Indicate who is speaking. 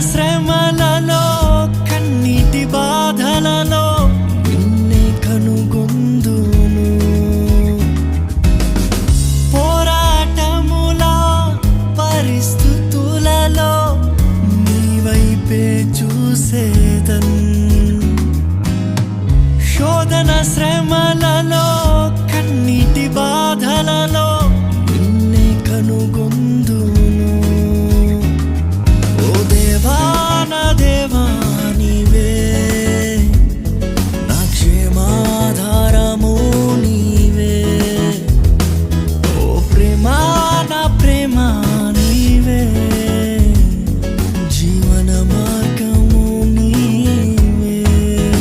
Speaker 1: శ్రమలలో కన్నీటి బాధలలో నిన్నే కనుగొందును. పోరాటముల పరిస్థితులలో నీ వైపే చూసేదన్. శోధన శ్రమలలో